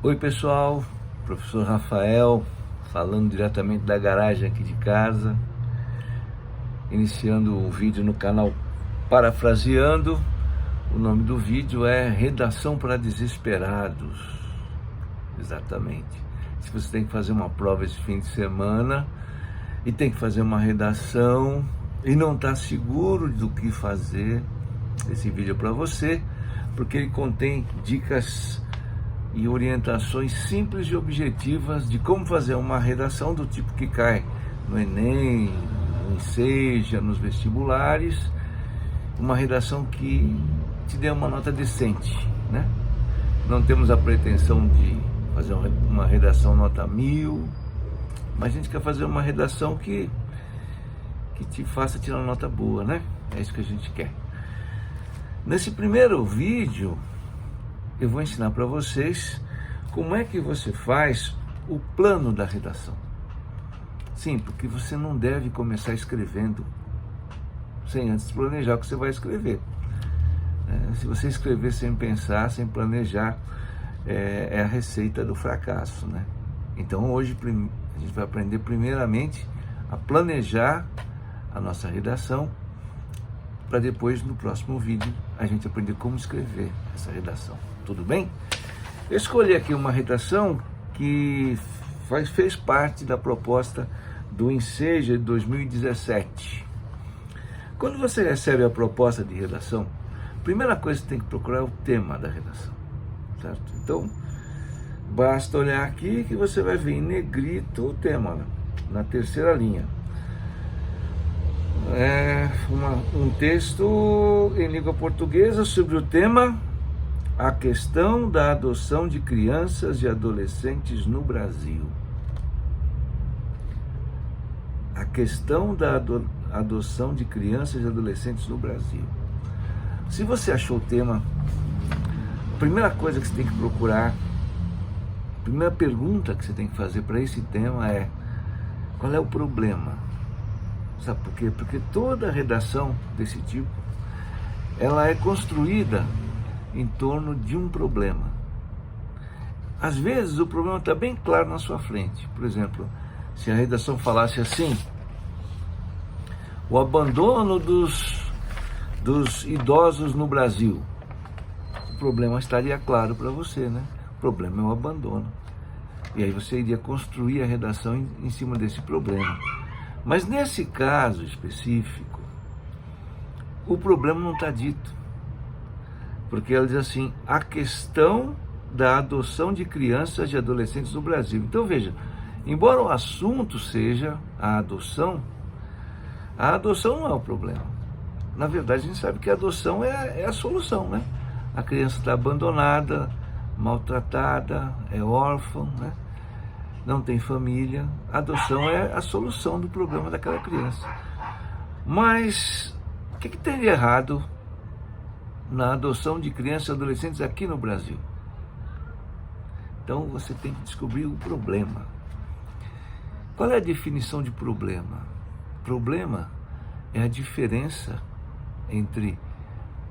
Oi pessoal, professor Rafael, falando diretamente da garagem aqui de casa, iniciando o vídeo no canal Parafraseando. O nome do vídeo é Redação para Desesperados. Exatamente. Se você tem que fazer uma prova esse fim de semana e tem que fazer uma redação e não está seguro do que fazer, esse vídeo é para você, porque ele contém dicas e orientações simples e objetivas de como fazer uma redação do tipo que cai no Enem, no Enseja, nos vestibulares, uma redação que te dê uma nota decente, né? Não temos a pretensão de fazer uma redação nota 1000, mas a gente quer fazer uma redação que te faça tirar uma nota boa, né? É isso que a gente quer. Nesse primeiro vídeo, eu vou ensinar para vocês como é que você faz o plano da redação. Sim, porque você não deve começar escrevendo sem antes planejar o que você vai escrever. Se você escrever sem pensar, sem planejar, é a receita do fracasso, né? Então hoje a gente vai aprender primeiramente a planejar a nossa redação, para depois no próximo vídeo a gente aprender como escrever essa redação. Tudo bem? Eu escolhi aqui uma redação que fez parte da proposta do Enseja de 2017. Quando você recebe a proposta de redação, a primeira coisa que você tem que procurar é o tema da redação, certo? Então, basta olhar aqui que você vai ver em negrito o tema, né? Na terceira linha. Um texto em língua portuguesa sobre o tema A questão da adoção de crianças e adolescentes no Brasil. A questão da adoção de crianças e adolescentes no Brasil. Se você achou o tema, a primeira coisa que você tem que procurar, a primeira pergunta que você tem que fazer para esse tema é: qual é o problema? Sabe por quê? Porque toda redação desse tipo, ela é construída em torno de um problema. Às vezes o problema está bem claro na sua frente. Por exemplo, se a redação falasse assim: o abandono dos idosos no Brasil, o problema estaria claro para você, né? O problema é o abandono. E aí você iria construir a redação em cima desse problema. Mas nesse caso específico, o problema não está dito. Porque ela diz assim: a questão da adoção de crianças e adolescentes no Brasil. Então veja, embora o assunto seja a adoção não é o problema. Na verdade, a gente sabe que a adoção é a solução, né? A criança está abandonada, maltratada, é órfã, né? Não tem família. A adoção é a solução do problema daquela criança. Mas o que tem de errado na adoção de crianças e adolescentes aqui no Brasil? Então você tem que descobrir o problema. Qual é a definição de problema? Problema é a diferença entre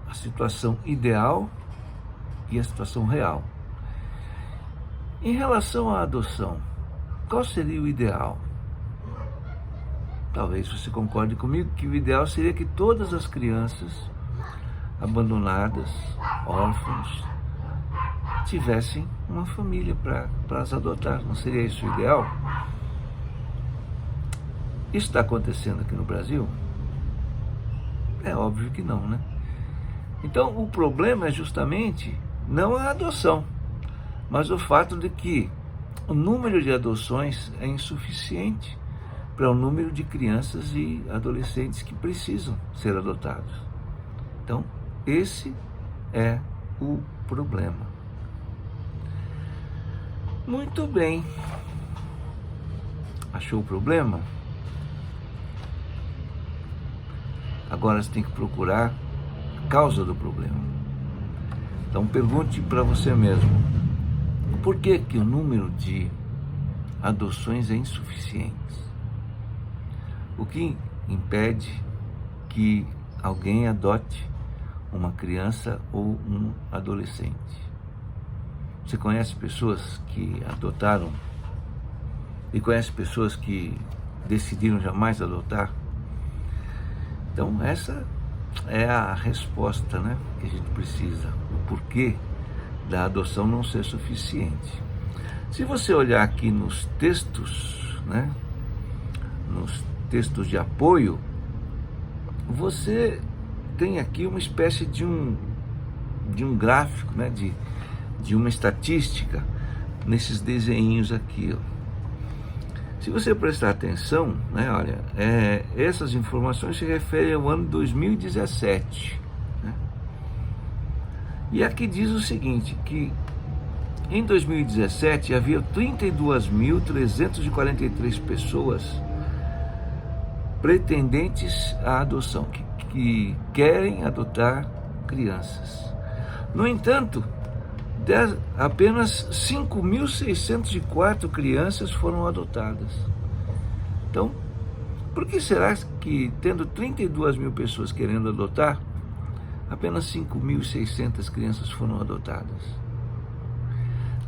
a situação ideal e a situação real. Em relação à adoção, qual seria o ideal? Talvez você concorde comigo que o ideal seria que todas as crianças abandonadas, órfãos, tivessem uma família para as adotar. Não seria isso o ideal? Isso está acontecendo aqui no Brasil? É óbvio que não, né? Então o problema é justamente não a adoção, mas o fato de que o número de adoções é insuficiente para o número de crianças e adolescentes que precisam ser adotados. Então, esse é o problema. Muito bem. Achou o problema? Agora você tem que procurar a causa do problema. Então pergunte para você mesmo: por que o número de adoções é insuficiente? O que impede que alguém adote uma criança ou um adolescente? Você conhece pessoas que adotaram e conhece pessoas que decidiram jamais adotar? Então essa é a resposta, né, que a gente precisa, o porquê da adoção não ser suficiente. Se você olhar aqui nos textos, né, nos textos de apoio, você tem aqui uma espécie de um gráfico, né, de uma estatística nesses desenhinhos aqui, ó. Se você prestar atenção, né, olha, essas informações se referem ao ano 2017. Né? E aqui diz o seguinte, que em 2017 havia 32.343 pessoas pretendentes à adoção, que querem adotar crianças. No entanto, apenas 5.604 crianças foram adotadas. Então, por que será que, tendo 32 mil pessoas querendo adotar, apenas 5.600 crianças foram adotadas?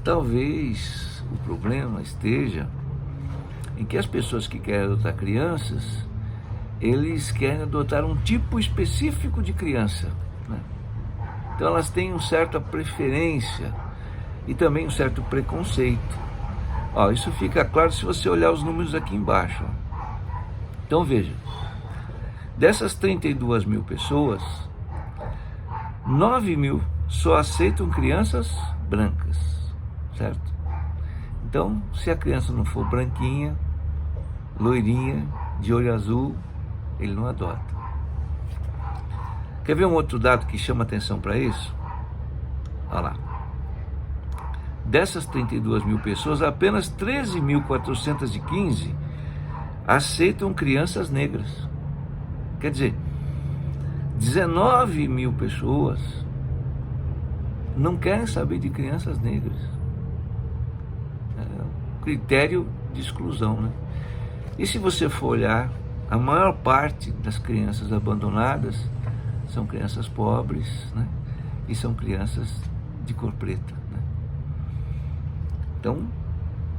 Talvez o problema esteja em que as pessoas que querem adotar crianças, eles querem adotar um tipo específico de criança, né? Então elas têm uma certa preferência e também um certo preconceito. Ó, isso fica claro se você olhar os números aqui embaixo. Então veja, dessas 32 mil pessoas, 9 mil só aceitam crianças brancas, certo? Então, se a criança não for branquinha, loirinha, de olho azul, ele não adota. Quer ver um outro dado que chama atenção para isso? Olha lá. Dessas 32 mil pessoas, apenas 13.415 aceitam crianças negras. Quer dizer, 19 mil pessoas não querem saber de crianças negras. É um critério de exclusão, né? E se você for olhar, a maior parte das crianças abandonadas são crianças pobres, né? E são crianças de cor preta, né? Então,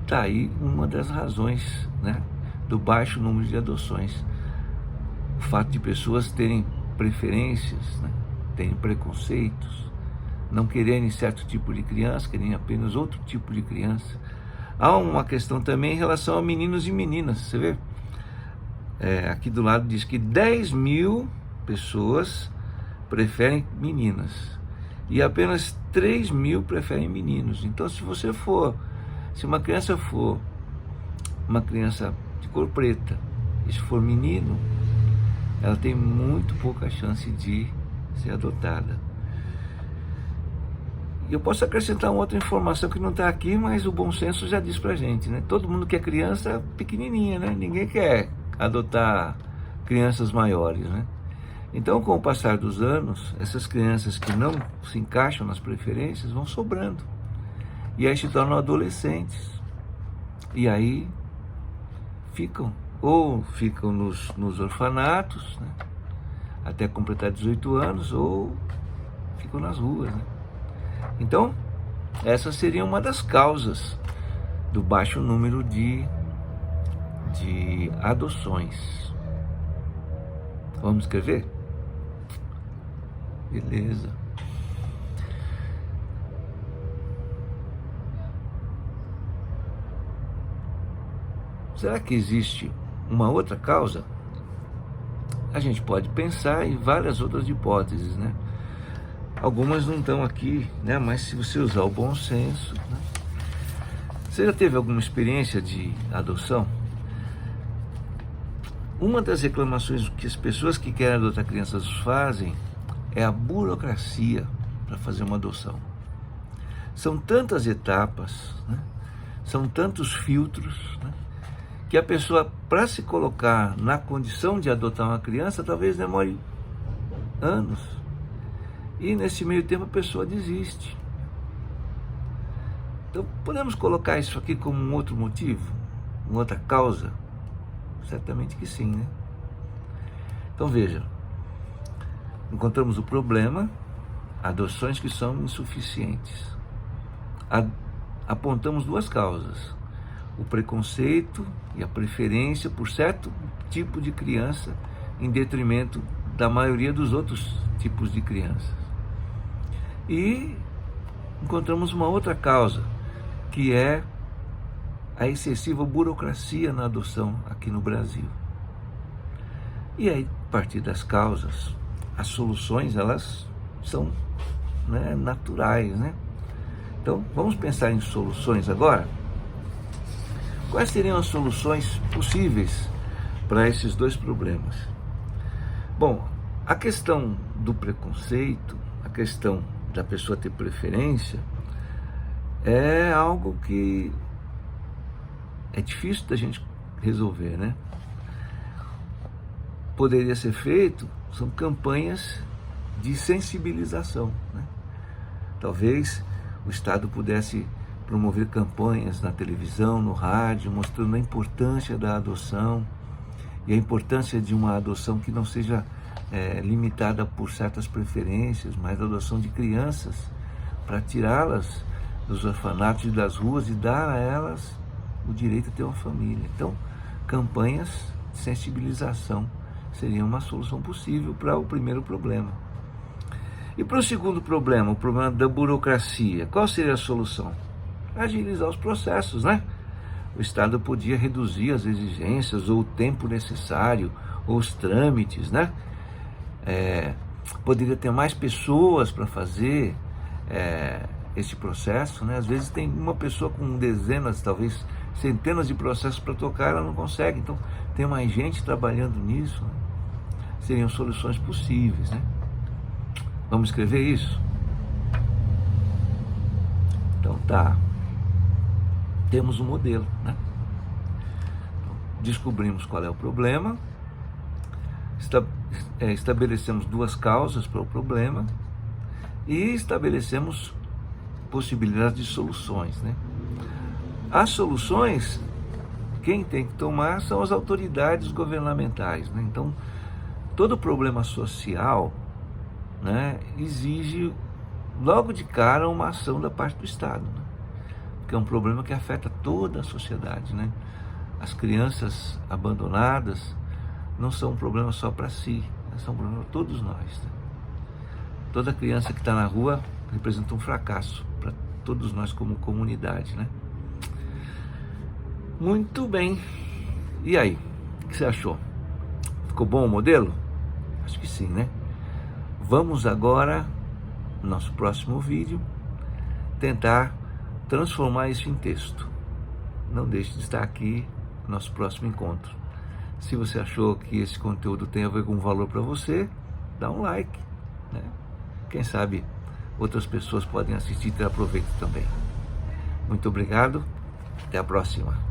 está aí uma das razões, né, do baixo número de adoções. O fato de pessoas terem preferências, né, terem preconceitos, não quererem certo tipo de criança, querem apenas outro tipo de criança. Há uma questão também em relação a meninos e meninas, você vê? Aqui do lado diz que 10 mil pessoas preferem meninas e apenas 3 mil preferem meninos. Então, se uma criança for uma criança de cor preta, e se for menino, ela tem muito pouca chance de ser adotada. E eu posso acrescentar uma outra informação que não está aqui, mas o bom senso já diz pra gente, né? Todo mundo quer criança pequenininha, né? Ninguém quer adotar crianças maiores, né? Então, com o passar dos anos, essas crianças que não se encaixam nas preferências vão sobrando. E aí se tornam adolescentes. E aí ficam nos orfanatos, né, até completar 18 anos, ou ficam nas ruas, né? Então, essa seria uma das causas do baixo número de adoções. Vamos escrever? Beleza. Será que existe uma outra causa? A gente pode pensar em várias outras hipóteses, né? Algumas não estão aqui, né? Mas se você usar o bom senso, né? Você já teve alguma experiência de adoção? Uma das reclamações que as pessoas que querem adotar crianças fazem é a burocracia para fazer uma adoção. São tantas etapas, né? São tantos filtros, né, que a pessoa, para se colocar na condição de adotar uma criança, talvez demore anos. E nesse meio tempo a pessoa desiste. Então, podemos colocar isso aqui como um outro motivo? Uma outra causa? Certamente que sim, né? Então veja, encontramos o problema, adoções que são insuficientes. apontamos duas causas: o preconceito e a preferência por certo tipo de criança em detrimento da maioria dos outros tipos de crianças. E encontramos uma outra causa, que é a excessiva burocracia na adoção aqui no Brasil. E aí, a partir das causas, as soluções, elas são, né, naturais, né? Então, vamos pensar em soluções agora? Quais seriam as soluções possíveis para esses dois problemas? Bom, a questão do preconceito, a questão da pessoa ter preferência, é algo que é difícil da gente resolver, né? Poderia ser feito, são campanhas de sensibilização, né? Talvez o Estado pudesse promover campanhas na televisão, no rádio, mostrando a importância da adoção e a importância de uma adoção que não seja limitada por certas preferências, mas a adoção de crianças, para tirá-las dos orfanatos e das ruas e dar a elas o direito a ter uma família. Então, campanhas de sensibilização seriam uma solução possível para o primeiro problema. E para o segundo problema, o problema da burocracia, qual seria a solução? Agilizar os processos, né? O Estado podia reduzir as exigências ou o tempo necessário, ou os trâmites, né? Poderia ter mais pessoas para fazer esse processo, né? Às vezes tem uma pessoa com dezenas, talvez centenas de processos para tocar, ela não consegue. Então, tem mais gente trabalhando nisso, né? Seriam soluções possíveis, né? Vamos escrever isso? Então tá. Temos um modelo, né? Descobrimos qual é o problema, estabelecemos duas causas para o problema e estabelecemos possibilidades de soluções, né? As soluções, quem tem que tomar são as autoridades governamentais, né? Então, todo problema social, né, exige logo de cara uma ação da parte do Estado, né? Porque é um problema que afeta toda a sociedade, né? As crianças abandonadas não são um problema só para si, são um problema para todos nós, né? Toda criança que está na rua representa um fracasso para todos nós como comunidade, né? Muito bem. E aí, o que você achou? Ficou bom o modelo? Acho que sim, né? Vamos agora, no nosso próximo vídeo, tentar transformar isso em texto. Não deixe de estar aqui no nosso próximo encontro. Se você achou que esse conteúdo tem algum valor para você, dá um like, né? Quem sabe outras pessoas podem assistir e ter aproveito também. Muito obrigado, até a próxima.